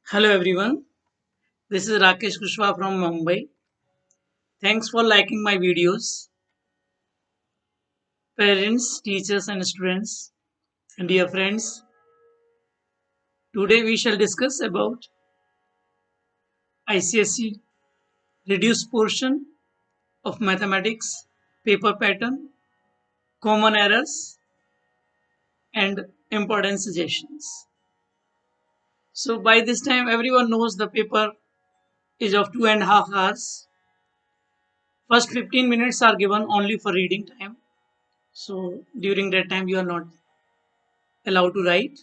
Hello everyone, this is Rakesh Kushwaha from Mumbai. Thanks for liking my videos. Parents, teachers and students, and dear friends, today we shall discuss about ICSE reduced portion of mathematics, paper pattern, common errors and important suggestions. So by this time everyone knows the paper is of 2.5 hours. First 15 minutes are given only for reading time. So during that time you are not allowed to write,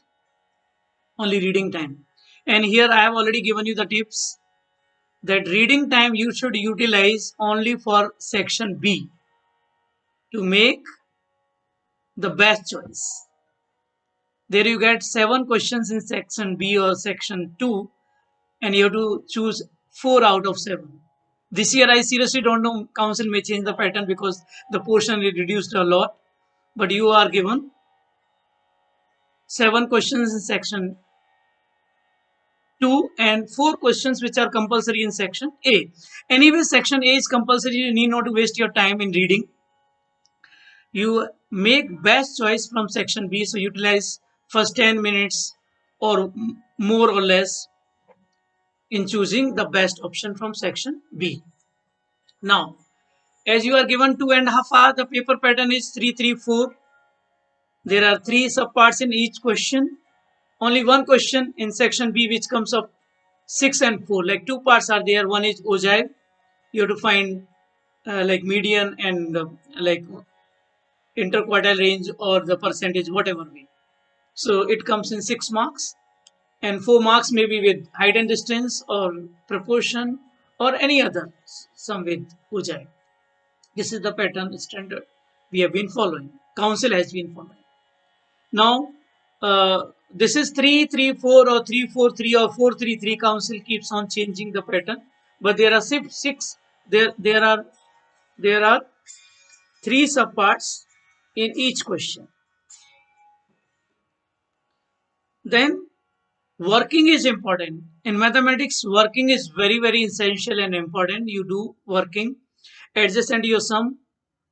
only reading time. And here I have already given you the tips that reading time you should utilize only for section B to make the best choice. There you get 7 questions in section B or section 2 and you have to choose 4 out of 7. This year I seriously don't know, council may change the pattern because the portion is reduced a lot, but you are given 7 questions in section 2 and 4 questions which are compulsory in section A. Anyway, section A is compulsory. You need not to waste your time in reading. You make best choice from section B. So utilize first 10 minutes or more or less in choosing the best option from section B. Now, as you are given 2.5 hours, the paper pattern is 3-3-4. There are 3 subparts in each question. Only one question in section B which comes up 6 and 4. Like 2 parts are there. One is ogive. You have to find like median and like interquartile range or the percentage, whatever way. So it comes in 6 marks and 4 marks maybe with height and distance or proportion or any other, some with ogive. This is the pattern standard we have been following. Council has been following. Now, this is 3-3-4 or 3-4-3 or 4-3-3. Council keeps on changing the pattern, but there are six. There are 3 subparts in each question. Then working is important. In mathematics, working is very essential and important. You do working adjacent to your sum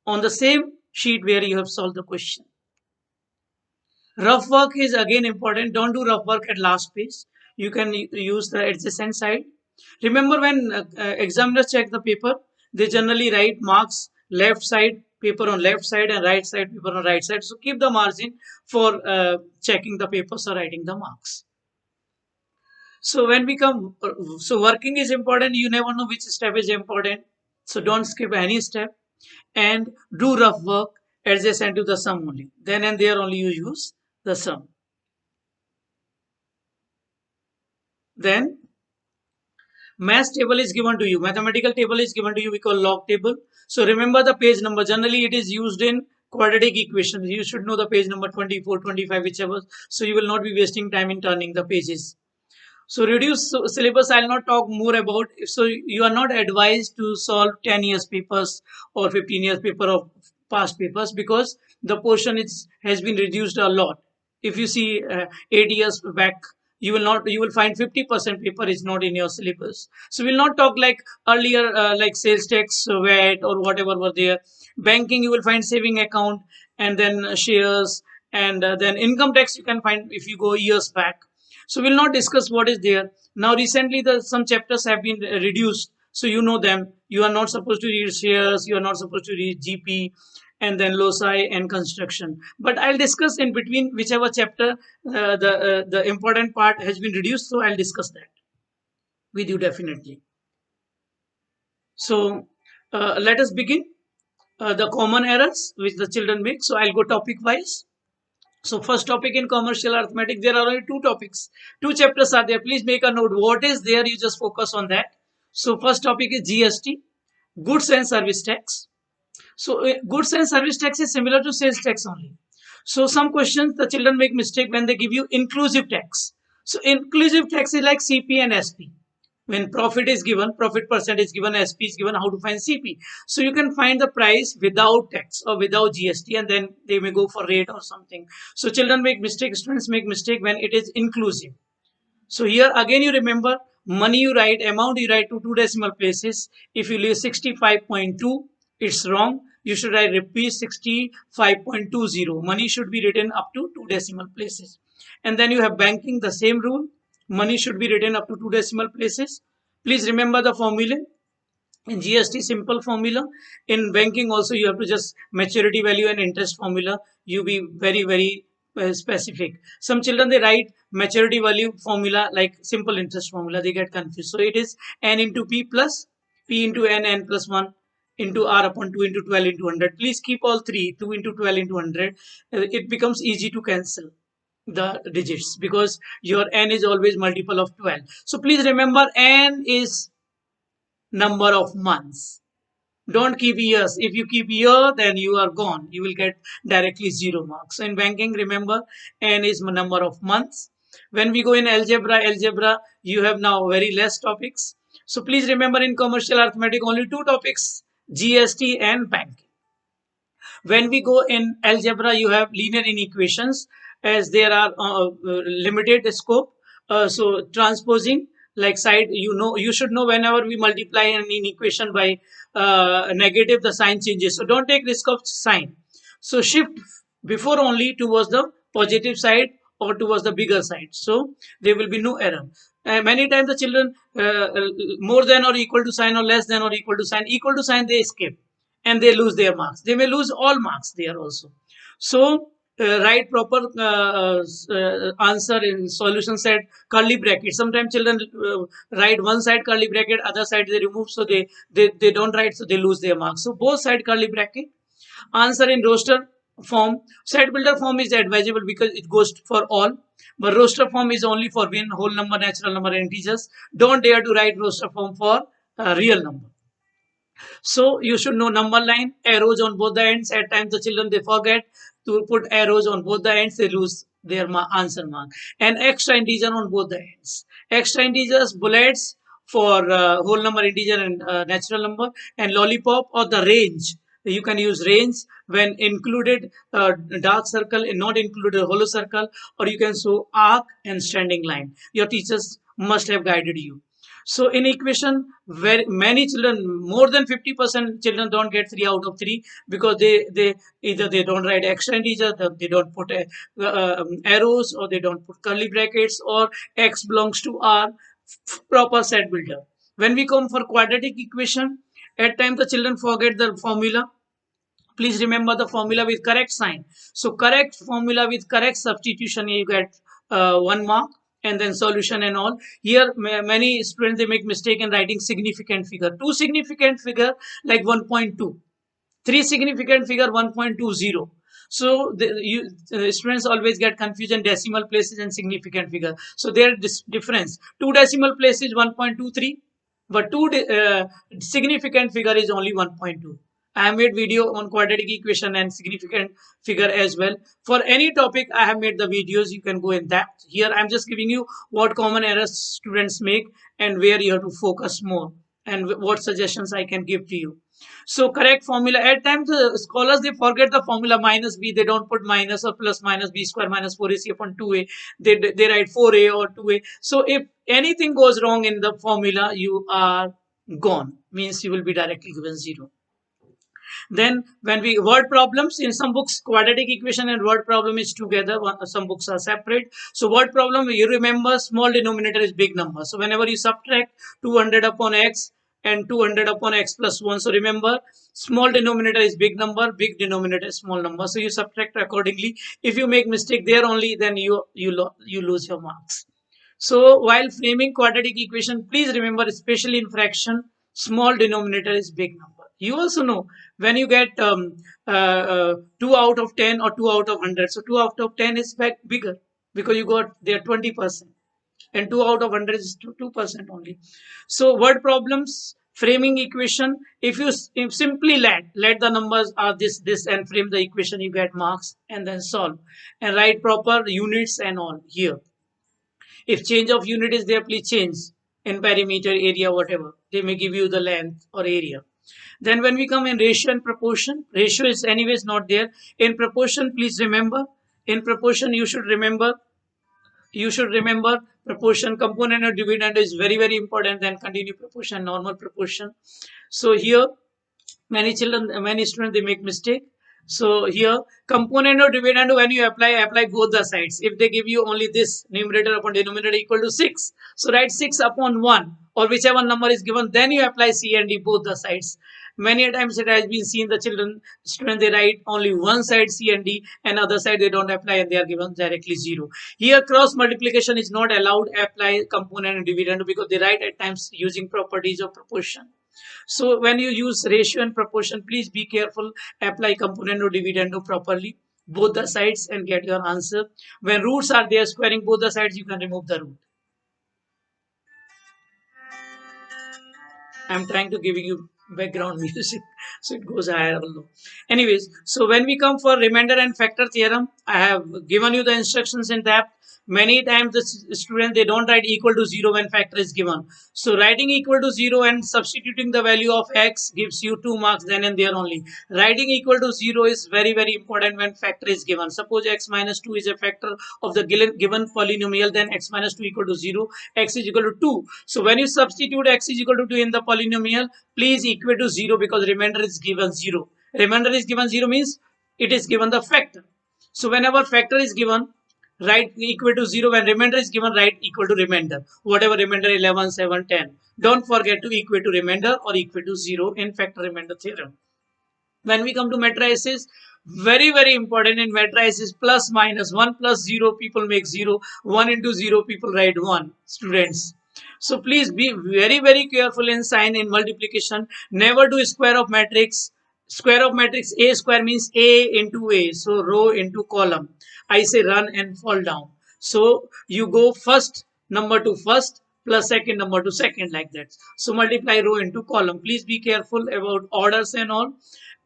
on the same sheet where you have solved the question. Rough work is again important. Don't do rough work at last page. You can use the adjacent side. Remember when examiners check the paper, they generally write marks left side paper on left side and right side paper on right side. So keep the margin for checking the papers or writing the marks. So when we come, so working is important. You never know which step is important. So don't skip any step and do rough work adjacent to the sum only. Then and there only you use the sum. Then math table is given to you. Mathematical table is given to you. We call log table. So remember the page number. Generally it is used in quadratic equations. You should know the page number 24, 25, whichever. So you will not be wasting time in turning the pages. So reduce syllabus I'll not talk more about. So you are not advised to solve 10 years papers or 15 years paper of past papers because the portion has been reduced a lot. If you see 8 years back, you will find 50% paper is not in your syllabus. So we'll not talk like earlier like sales tax, VAT or whatever were there. Banking you will find saving account and then shares and then income tax you can find if you go years back. So we'll not discuss what is there. Now recently some chapters have been reduced. So you know them. You are not supposed to read shares. You are not supposed to read GP and then loci and construction. But I'll discuss in between whichever chapter the important part has been reduced. So I'll discuss that with you definitely. So let us begin the common errors which the children make. So I'll go topic wise. So first topic in commercial arithmetic, there are only 2 topics. 2 chapters are there. Please make a note. What is there? You just focus on that. So first topic is GST, goods and service tax. So goods and service tax is similar to sales tax only. So some questions the children make mistake when they give you inclusive tax. So inclusive tax is like CP and SP. When profit is given, profit percent is given, SP is given, how to find CP. So you can find the price without tax or without GST and then they may go for rate or something. So children make mistake, students make mistake when it is inclusive. So here again you remember, money you write, amount you write to 2 decimal places. If you leave 65.2, it's wrong. You should write rupees 65.20. Money should be written up to 2 decimal places. And then you have banking, the same rule. Money should be written up to 2 decimal places. Please remember the formula. In GST, simple formula. In banking also, you have to just maturity value and interest formula. You be very specific. Some children, they write maturity value formula like simple interest formula. They get confused. So it is n into p plus p into n plus 1 into r upon 2 into 12 into 100. Please keep all three, 2 into 12 into 100. It becomes easy to cancel the digits because your n is always multiple of 12. So please remember, n is number of months. Don't keep years. If you keep year, then you are gone. You will get directly 0 marks. So in banking, remember, n is number of months. When we go in algebra, you have now very less topics. So please remember, in commercial arithmetic, only 2 topics, GST and banking. When we go in algebra, you have linear inequations, as there are limited scope. So transposing, like side, you should know, whenever we multiply an inequation by negative, the sign changes. So don't take risk of sign. So shift before only towards the positive side or towards the bigger side. So there will be no error. Many times the children, more than or equal to sign or less than or equal to sign, they escape and they lose their marks. They may lose all marks there also. So write proper answer in solution set, curly bracket. Sometimes children write one side curly bracket, other side they remove, so they don't write, so they lose their marks. So both side curly bracket. Answer in roster form. Set builder form is advisable because it goes for all, but roster form is only for win, whole number, natural number, and integers. Don't dare to write roster form for real number. So you should know number line, arrows on both the ends. At times the children, they forget to put arrows on both the ends, they lose their answer mark. And extra integer on both the ends. Extra integers, bullets for whole number, integer, and natural number, and lollipop or the range. You can use range when included dark circle and not included hollow circle, or you can show arc and standing line. Your teachers must have guided you. So in equation, very many children, more than 50% children don't get 3 out of 3 because they either they don't write extra integer, they don't put arrows, or they don't put curly brackets, or x belongs to r. Proper set builder. When we come for quadratic equation, at times the children forget the formula. Please remember the formula with correct sign. So correct formula with correct substitution, you get 1 mark, and then solution and all. Here many students, they make mistake in writing significant figure. 2 significant figure like 1.2. 3 significant figure 1.20. So students always get confusion decimal places and significant figure. So there difference. 2 decimal places 1.23, but 2 significant figure is only 1.2. I have made video on quadratic equation and significant figure as well. For any topic, I have made the videos. You can go in that. Here, I'm just giving you what common errors students make and where you have to focus more, and what suggestions I can give to you. So correct formula. At times, the scholars, they forget the formula minus b. They don't put minus or plus minus b square minus 4ac upon 2a. They write 4a or 2a. So if anything goes wrong in the formula, you are gone. Means you will be directly given 0. Then when we word problems, in some books quadratic equation and word problem is together, some books are separate. So word problem, you remember, small denominator is big number. So whenever you subtract 200 upon x and 200 upon x plus 1, so remember, small denominator is big number, big denominator is small number. So you subtract accordingly. If you make mistake there only, then you lose your marks. So while framing quadratic equation, please remember, especially in fraction, small denominator is big number. You also know when you get 2 out of 10 or 2 out of 100. So 2 out of 10 is bigger because you got there 20%, and 2 out of 100 is 2% only. So word problems, framing equation, if you simply let the numbers are this and frame the equation, you get marks, and then solve and write proper units and all here. If change of unit is there, please change in perimeter, area, whatever. They may give you the length or area. Then when we come in ratio and proportion, ratio is anyways not there. In proportion, please remember, in proportion you should remember You should remember proportion, component or dividend is very important, then continue proportion, normal proportion. So here many children, many students, they make mistake. So here component or dividend, when you apply both the sides. If they give you only this numerator upon denominator equal to 6, so write 6 upon 1 or whichever number is given, then you apply C and D both the sides. Many times it has been seen the student, they write only one side C and D and other side they don't apply and they are given directly 0. Here cross multiplication is not allowed, apply component and dividend, because they write at times using properties of proportion. So when you use ratio and proportion, please be careful, apply component or dividend properly, both the sides, and get your answer. When roots are there, squaring both the sides, you can remove the root. I'm trying to giving you background music so it goes higher or low. Anyways, so when we come for remainder and factor theorem, I have given you the instructions in that. Many times the student, they don't write equal to 0 when factor is given. So writing equal to 0 and substituting the value of x gives you 2 marks then and there only. Writing equal to 0 is very important when factor is given. Suppose x minus 2 is a factor of the given polynomial, then x minus 2 equal to 0, x is equal to 2. So when you substitute x is equal to 2 in the polynomial, please equate to 0 because remainder is given 0. Remainder is given 0 means it is given the factor. So whenever factor is given, write equal to 0. When remainder is given, write equal to remainder. Whatever remainder, 11, 7, 10. Don't forget to equate to remainder or equal to 0 in factor remainder theorem. When we come to matrices, very important in matrices, plus minus, 1 plus 0 people make 0, 1 into 0 people write 1, students. So please be very careful in sign in multiplication. Never do square of matrix. Square of matrix, A square means A into A, so row into column. I say run and fall down. So you go first number to first plus second number to second, like that. So multiply row into column. Please be careful about orders and all.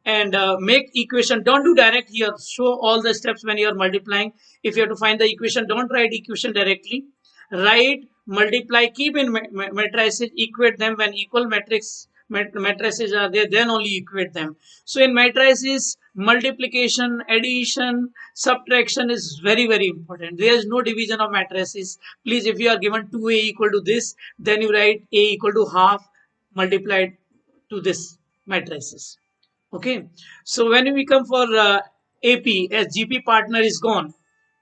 And make equation. Don't do direct here. Show all the steps when you are multiplying. If you have to find the equation, don't write equation directly. Write, multiply, keep in matrices, equate them. When equal matrices are there, then only equate them. So in matrices, multiplication, addition, subtraction is very important. There is no division of matrices. Please, if you are given 2a equal to this, then you write a equal to half multiplied to this matrices. Okay, so when we come for AP, as GP partner is gone,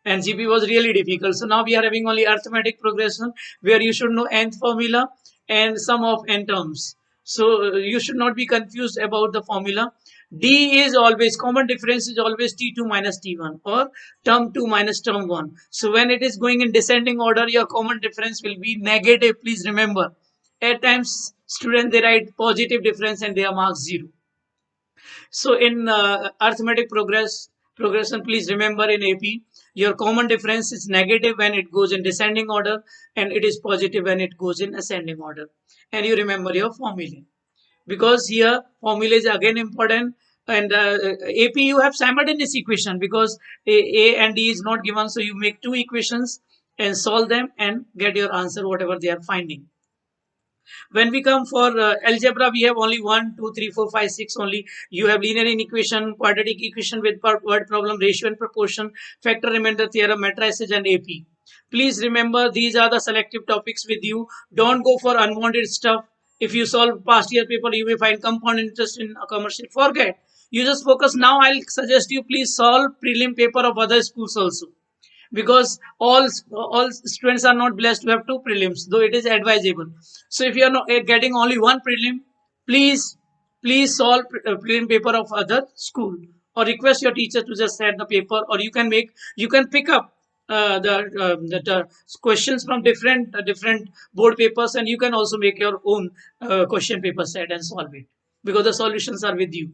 and GP was really difficult. So now we are having only arithmetic progression, where you should know nth formula and sum of n terms. So you should not be confused about the formula. D is always, common difference is always T2 minus T1 or term 2 minus term 1. So when it is going in descending order, your common difference will be negative. Please remember, at times students, they write positive difference and they are marked 0. So in arithmetic progression, please remember in AP, your common difference is negative when it goes in descending order and it is positive when it goes in ascending order. And you remember your formula, because here formula is again important. And AP, you have simultaneous equation because A and D is not given. So you make two equations and solve them and get your answer, whatever they are finding. When we come for algebra, we have only 1, 2, 3, 4, 5, 6 only. You have linear inequation, quadratic equation with word problem, ratio and proportion, factor remainder theorem, matrices and AP. Please remember, these are the selective topics with you. Don't go for unwanted stuff. If you solve past year paper, you may find compound interest in a commercial. Forget. You just focus. Now I'll suggest you please solve prelim paper of other schools also, because all students are not blessed to have two prelims, though it is advisable. So if you are not getting only one prelim, please solve prelim paper of other school, or request your teacher to just set the paper, or you can pick up the questions from different board papers, and you can also make your own question paper set and solve it, because the solutions are with you.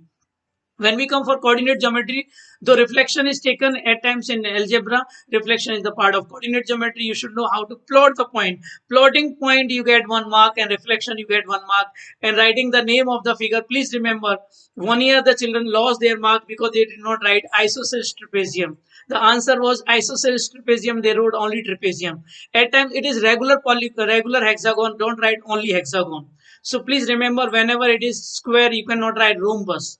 When we come for coordinate geometry, though reflection is taken at times in algebra, reflection is the part of coordinate geometry. You should know how to plot the point. Plotting point, you get 1 mark, and reflection, you get 1 mark. And writing the name of the figure, please remember, 1 year the children lost their mark because they did not write isosceles trapezium. The answer was isosceles trapezium. They wrote only trapezium. At times it is regular hexagon. Don't write only hexagon. So please remember, whenever it is square, you cannot write rhombus.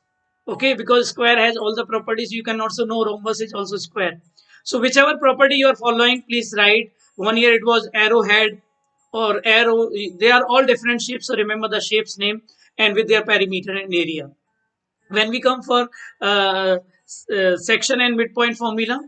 Okay, because square has all the properties. You can also know rhombus is also square. So whichever property you are following, please write. 1 year it was arrowhead or arrow. They are all different shapes, so remember the shapes name and with their perimeter and area. When we come for section and midpoint formula,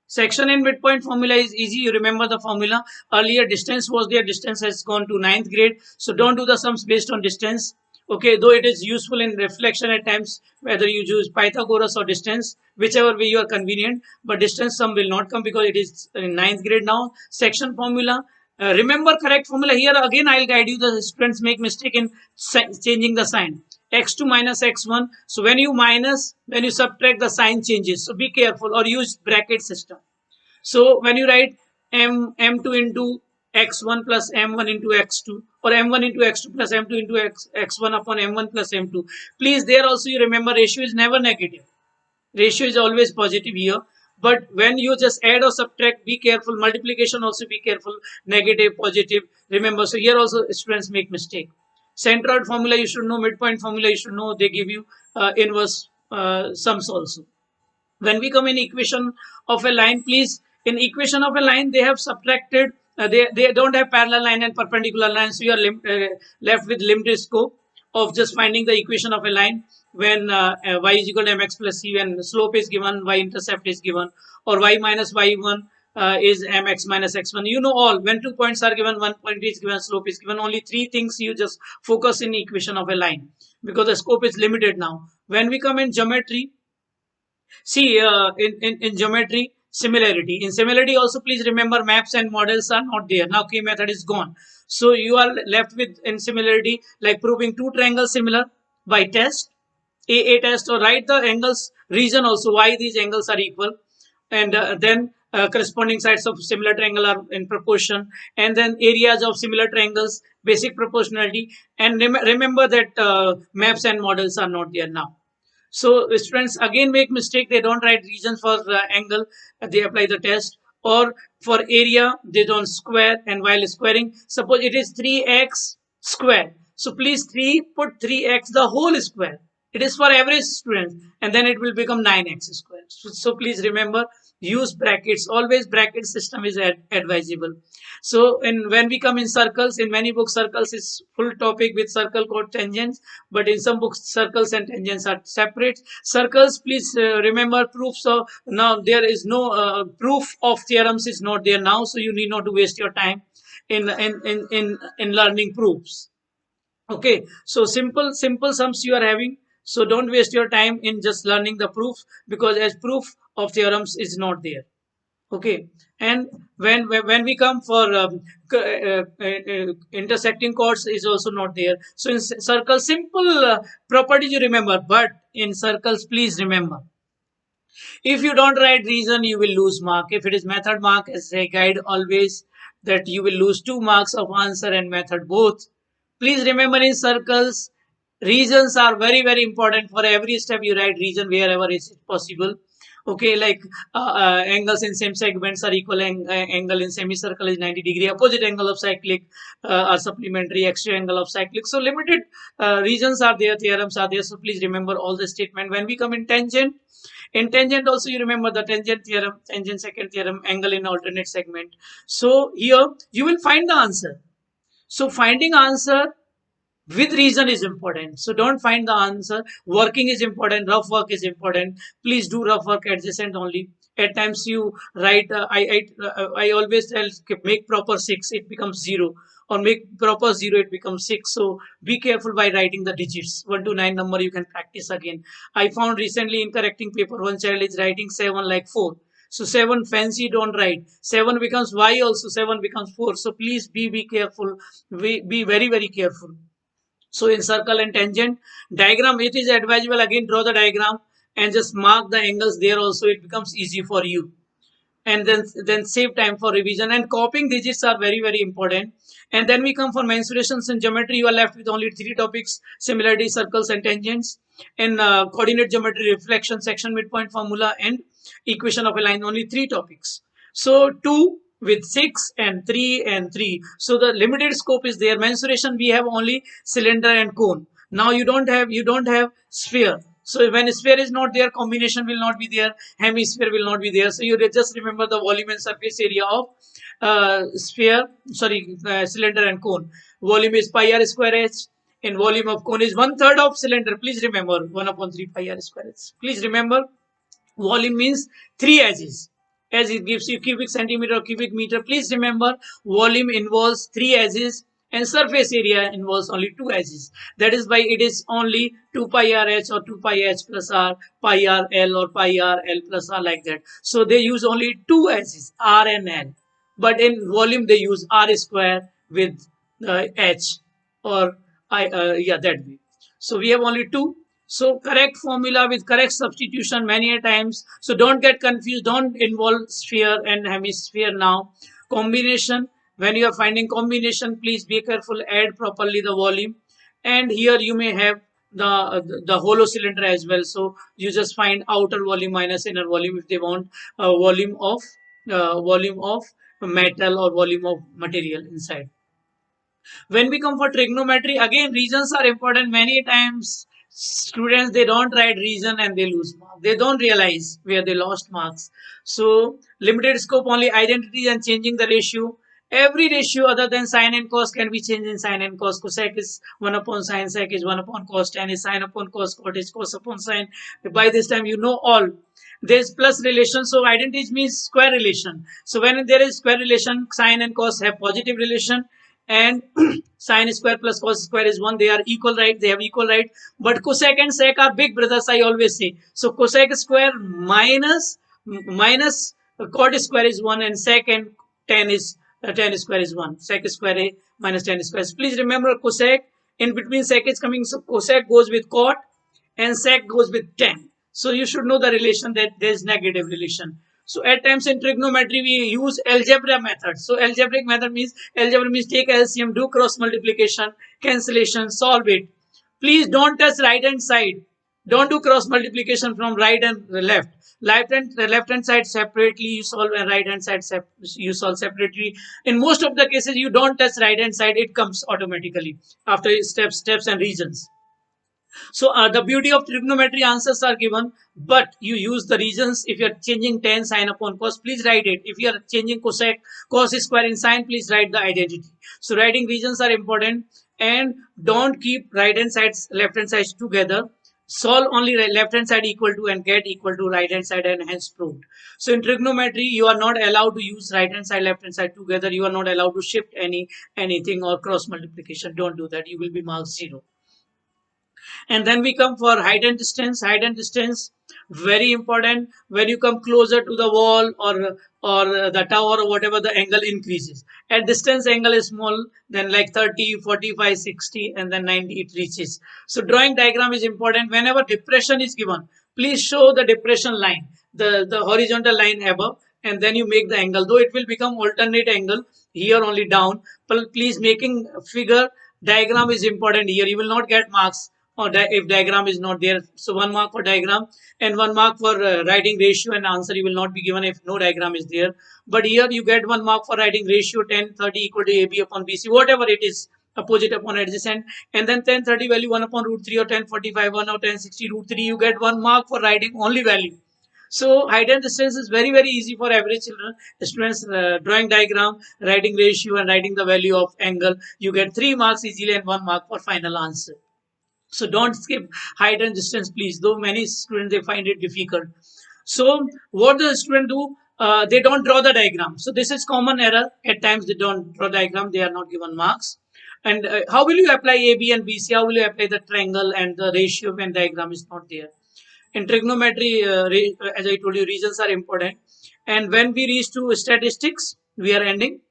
section and midpoint formula is easy. You remember the formula. Earlier distance was there. Distance has gone to 9th grade. So don't do the sums based on distance. Okay, though it is useful in reflection at times, whether you use Pythagoras or distance, whichever way you are convenient. But distance sum will not come because it is in 9th grade now. Section formula. Remember correct formula here. Again, I'll guide you. The students make mistake in changing the sign. X2 minus x1. So when you subtract, the sign changes. So be careful or use bracket system. So when you write m2 into x1 plus m1 into x2 or m1 into x2 plus m2 into x1 upon m1 plus m2, please there also you remember ratio is never negative. Ratio is always positive here. But when you just add or subtract, be careful. Multiplication also be careful. Negative, positive. Remember, so here also students make mistake. Centroid formula you should know. Midpoint formula you should know. They give you inverse sums also. When we come in equation of a line, please, in equation of a line, they have subtracted, they don't have parallel line and perpendicular line. So you are left with limited scope of just finding the equation of a line when y is equal to mx plus c, when slope is given, y intercept is given, or y minus y1 is mx minus x1. You know all. When 2 points are given, 1 point is given, slope is given. Only 3 things you just focus in equation of a line because the scope is limited now. When we come in geometry, see in geometry, similarity. In similarity also, please remember maps and models are not there. Now key method is gone. So you are left with in similarity like proving two triangles similar by test. A test, or write the angles region also, why these angles are equal, and then corresponding sides of similar triangle are in proportion, and then areas of similar triangles, basic proportionality, and remember that maps and models are not there now. So students again make mistake. They don't write regions for angle. They apply the test. Or for area, they don't square. And while squaring, suppose it is 3x square. So please put 3x the whole square. It is for every student. And then it will become 9x square. So please remember, use brackets. Always bracket system is advisable. So when we come in circles, in many books, circles is full topic with circle called tangents. But in some books, circles and tangents are separate. Circles, please remember proofs. So now there is no proof of theorems is not there now. So you need not to waste your time in learning proofs. Okay, so simple sums you are having. So don't waste your time in just learning the proof, because as proof of theorems is not there. Okay, and when we come for intersecting chords is also not there. So in circle, simple properties you remember, but in circles, please remember, if you don't write reason, you will lose mark. If it is method mark, as a guide always, that you will lose 2 marks of answer and method both. Please remember, in circles, regions are very, very important. For every step you write region wherever is possible. Okay, like angles in same segments are equal, angle in semicircle is 90°, opposite angle of cyclic are supplementary, extra angle of cyclic. So limited regions are there, theorems are there. So please remember all the statement. When we come in tangent also you remember the tangent theorem, tangent second theorem, angle in alternate segment. So here you will find the answer. So finding answer with reason is important. So don't find the answer. Working is important. Rough work is important. Please do rough work adjacent only. At times you write, I always tell, make proper 6, it becomes 0. Or make proper 0, it becomes 6. So be careful by writing the digits. 1 to 9 number you can practice again. I found recently in correcting paper, one child is writing 7 like 4. So 7 fancy don't write. 7 becomes Y also, 7 becomes 4. So please be careful. Be very, very careful. So in circle and tangent diagram, it is advisable, again draw the diagram and just mark the angles there also. It becomes easy for you, and then save time for revision. And copying digits are very, very important. And then we come for mensurations in geometry. You are left with only 3 topics: similarity, circles and tangents. In coordinate geometry, reflection, section, midpoint formula, and equation of a line, only 3 topics. So 2 with 6 and 3 and 3. So the limited scope is there. Mensuration, we have only cylinder and cone. Now you don't have sphere. So when sphere is not there, combination will not be there, hemisphere will not be there. So you just remember the volume and surface area of cylinder and cone. Volume is pi r square h, and volume of cone is 1/3 of cylinder. Please remember 1/3 pi r square h. Please remember volume means 3 edges. As it gives you cubic centimeter or cubic meter, please remember volume involves 3 edges and surface area involves only 2 edges. That is why it is only 2 pi r h or 2 pi h plus r, pi r l or pi r l plus r, like that. So they use only 2 edges, r and l. But in volume they use r square with h, or that way. So we have only 2. So correct formula with correct substitution many a times. So don't get confused. Don't involve sphere and hemisphere now. Combination. When you are finding combination, please be careful. Add properly the volume. And here you may have the hollow cylinder as well. So you just find outer volume minus inner volume if they want volume of metal or volume of material inside. When we come for trigonometry, again regions are important. Many times students, they don't write region and they lose marks. They don't realize where they lost marks. So limited scope, only identity and changing the ratio. Every ratio other than sine and cos can be changed in sine and cos. Cosec is 1 upon sine, sec is 1 upon cos, tan is sine upon cos, cot is cos upon sine. By this time you know all. There's plus relation, so identity means square relation. So when there is square relation, sine and cos have positive relation, and sine square plus cos square is 1. They are equal, right? They have equal, right? But cosec and sec are big brothers, I always say. So cosec square minus cot square is 1, and sec and tan square is 1. Sec square a minus tan square. So please remember cosec, in between sec is coming, so cosec goes with cot and sec goes with tan. So you should know the relation, that there is negative relation. So at times in trigonometry we use algebra method. So algebraic method means, algebra means take LCM, do cross multiplication, cancellation, solve it. Please don't touch right hand side. Don't do cross multiplication from right and left. Left hand side separately you solve, and right hand side you solve separately. In most of the cases you don't touch right hand side, it comes automatically after steps and regions. So the beauty of trigonometry, answers are given, but you use the regions. If you are changing tan sine upon cos, please write it. If you are changing cosec cos square in sine, please write the identity. So writing regions are important, and don't keep right hand sides, left hand sides together. Solve only left hand side equal to and get equal to right hand side, and hence proved. So in trigonometry you are not allowed to use right hand side, left hand side together. You are not allowed to shift anything or cross multiplication. Don't do that. You will be marked 0. And then we come for height and distance. Height and distance, very important. When you come closer to the wall or the tower or whatever, the angle increases. At distance, angle is small, then like 30, 45, 60, and then 90 it reaches. So drawing diagram is important. Whenever depression is given, please show the depression line, the horizontal line above, and then you make the angle. Though it will become alternate angle here only down, but please making figure diagram is important here. You will not get marks or if diagram is not there. So 1 mark for diagram and 1 mark for writing ratio, and answer you will not be given if no diagram is there. But here you get 1 mark for writing ratio 10 30 equal to AB upon BC, whatever it is, opposite upon adjacent, and then 10 30 value 1 upon root 3 or 10 45 1 or 10 60 root 3. You get 1 mark for writing only value. So height and distance is very easy for average children, students. Drawing diagram, writing ratio, and writing the value of angle, you get 3 marks easily and 1 mark for final answer. So don't skip height and distance, please. Though many students, they find it difficult. So what the student do? They don't draw the diagram. So this is common error. At times they don't draw diagram. They are not given marks. And how will you apply AB and BC? How will you apply the triangle and the ratio when diagram is not there? In trigonometry, as I told you, regions are important. And when we reach to statistics, we are ending.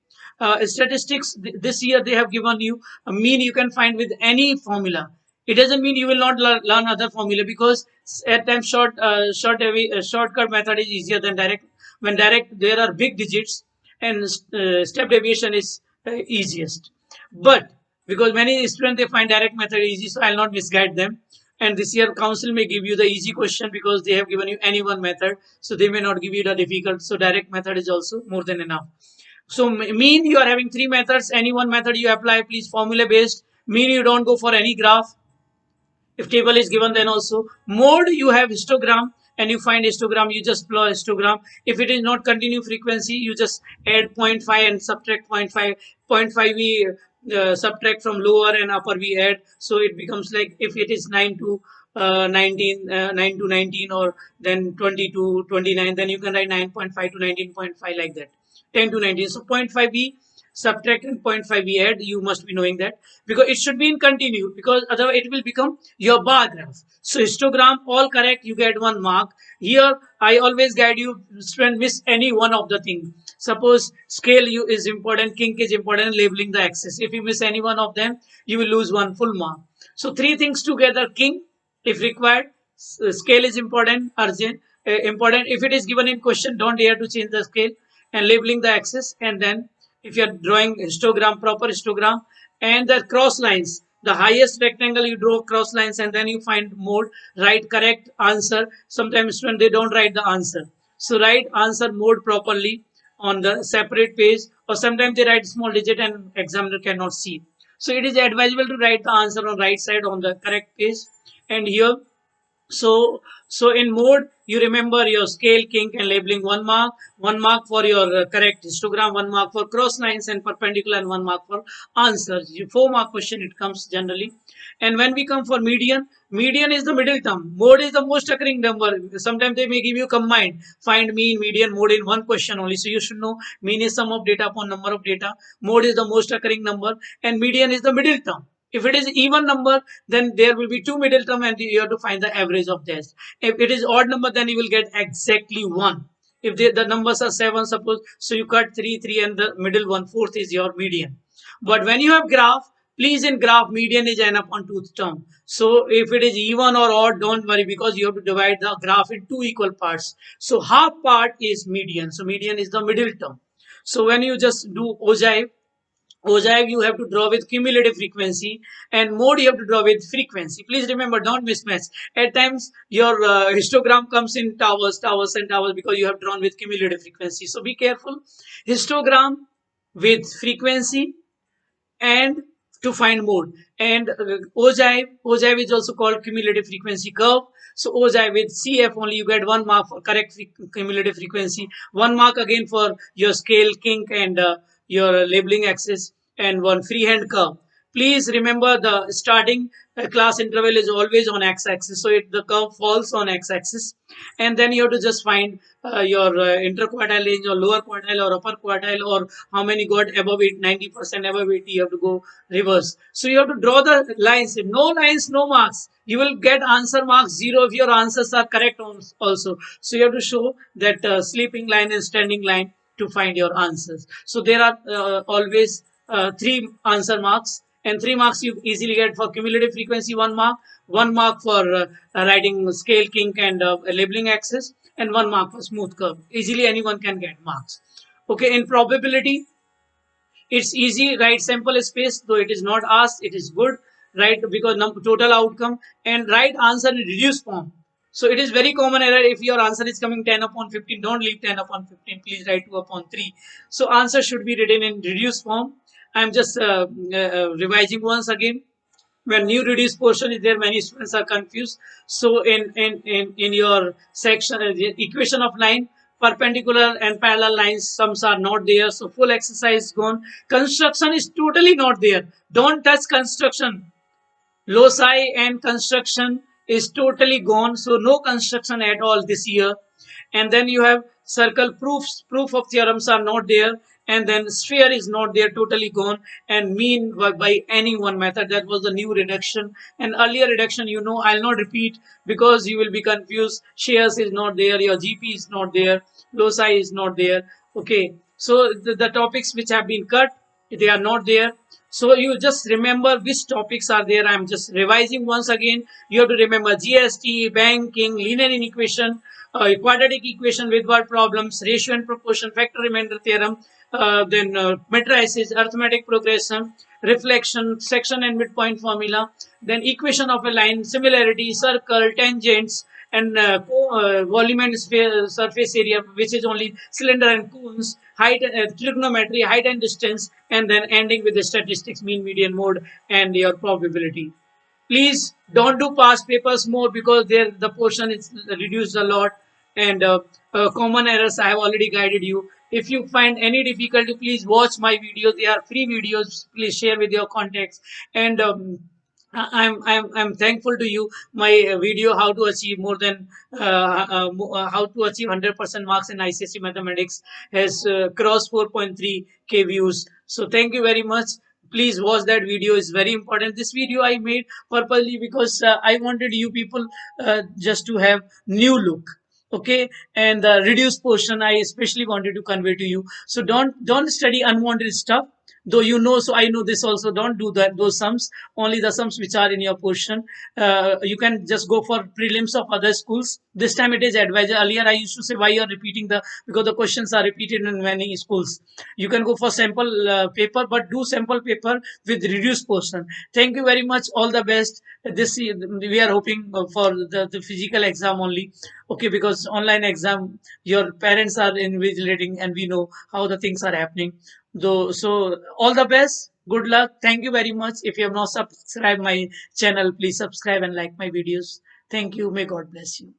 Statistics, this year they have given you a mean you can find with any formula. It doesn't mean you will not learn other formula, because at times shortcut method is easier than direct. When direct, there are big digits, and step deviation is easiest. But because many students, they find direct method easy, so I'll not misguide them. And this year council may give you the easy question because they have given you any one method, so they may not give you the difficult. So direct method is also more than enough. So mean, you are having 3 methods, any one method you apply, please formula based. Mean, you don't go for any graph. If table is given, then also mode, you have histogram, and you find histogram, you just plot histogram. If it is not continue frequency, you just add zero point 0.5 and subtract zero point 0.5. 0.5 we subtract from lower, and upper we add, so it becomes like, if it is 9 to 19, 9 to 19, or then 20 to 29, then you can write 9.5 to 19.5, like that. 10 to 19, so zero point 0.5 we subtract and zero point 0.5 we add. You must be knowing that, because it should be in continue, because otherwise it will become your bar graph. So histogram all correct, you get 1 mark. Here I always guide you, student, miss any one of the thing. Suppose scale you is important, kink is important, labeling the axis. If you miss any one of them, you will lose 1 full mark. So 3 things together: kink if required, scale is important, urgent, important. If it is given in question, don't dare to change the scale, and labeling the axis. And then if you are drawing histogram, proper histogram, and the cross lines, the highest rectangle you draw cross lines, and then you find mode, write correct answer. Sometimes when they don't write the answer, so write answer mode properly on the separate page, or sometimes they write small digit and examiner cannot see. So it is advisable to write the answer on right side on the correct page. And here, so in mode, you remember your scale, kink, and labeling 1 mark, 1 mark for your correct histogram, 1 mark for cross lines and perpendicular, and 1 mark for answers. 4 mark question it comes generally. And when we come for median, median is the middle term. Mode is the most occurring number. Sometimes they may give you combined. Find mean, median, mode in one question only. So you should know mean is sum of data upon number of data. Mode is the most occurring number, and median is the middle term. If it is even number, then there will be 2 middle term, and you have to find the average of this. If it is odd number, then you will get exactly 1. If the numbers are 7, suppose, so you cut 3, 3, and the middle one, fourth is your median. But when you have graph, please, in graph, median is n upon 2th term. So if it is even or odd, don't worry, because you have to divide the graph in 2 equal parts. So half part is median. So median is the middle term. So when you just do ogive, you have to draw with cumulative frequency, and mode you have to draw with frequency. Please remember, don't mismatch. At times your histogram comes in towers, and towers, because you have drawn with cumulative frequency. So be careful. Histogram with frequency, and to find mode. And ogive is also called cumulative frequency curve. So ogive with CF only, you get 1 mark for correct cumulative frequency, 1 mark again for your scale, kink, and your labeling axis, and 1 freehand curve. Please remember, the starting class interval is always on x-axis, so the curve falls on x-axis. And then you have to just find your interquartile range, or lower quartile, or upper quartile, or how many got above it, 90% above 80, you have to go reverse. So you have to draw the lines. If no lines, no marks. You will get answer marks 0 if your answers are correct also. So you have to show that sleeping line and standing line to find your answers. So there are always 3 answer marks, and 3 marks you easily get for cumulative frequency, 1 mark, 1 mark for writing scale, kink, and labeling axis, and 1 mark for smooth curve. Easily anyone can get marks. Okay, in probability, it's easy. Write sample space, though it is not asked, it is good. Right, because total outcome, and write answer in reduced form. So it is very common error. If your answer is coming 10 upon 15, don't leave 10 upon 15. Please write 2 upon 3. So answer should be written in reduced form. I am just revising once again. When new reduced portion is there, many students are confused. So in your section, equation of line, perpendicular and parallel lines, sums are not there. So full exercise gone. Construction is totally not there. Don't touch construction. Loci and construction is totally gone. So no construction at all this year. And then you have circle proofs. Proof of theorems are not there. And then sphere is not there, totally gone. And mean by any one method. That was the new reduction. And earlier reduction, I'll not repeat, because you will be confused. Shares is not there. Your GP is not there. Loci is not there. Okay. So the topics which have been cut, they are not there. So you just remember which topics are there. I'm just revising once again. You have to remember GST, banking, linear inequation, quadratic equation with word problems, ratio and proportion, factor remainder theorem, then matrices, arithmetic progression, reflection, section and midpoint formula, then equation of a line, similarity, circle, tangents, and volume and surface area, which is only cylinder and cones, height, trigonometry, height and distance, and then ending with the statistics, mean, median, mode, and your probability. Please don't do past papers more because there the portion is reduced a lot. And common errors I have already guided you. If you find any difficulty, please watch my videos. They are free videos. Please share with your contacts. And I'm thankful to you. My video how to achieve more than how to achieve 100% marks in ICSE mathematics has crossed 4.3K views. So thank you very much. Please watch that video. It's very important. This video I made purposely because I wanted you people just to have new look. Okay, and the reduced portion I especially wanted to convey to you. So don't study unwanted stuff. Though you know, so I know this also. Don't do that. Those sums, only the sums which are in your portion. You can just go for prelims of other schools. This time it is advisor. Earlier I used to say why you are repeating the, because the questions are repeated in many schools. You can go for sample paper, but do sample paper with reduced portion. Thank you very much. All the best. This we are hoping for the physical exam only. Okay, because online exam, your parents are invigilating, and we know how the things are happening. Though, so all the best. Good luck. Thank you very much. If you have not subscribed my channel, please subscribe and like my videos. Thank you. May God bless you.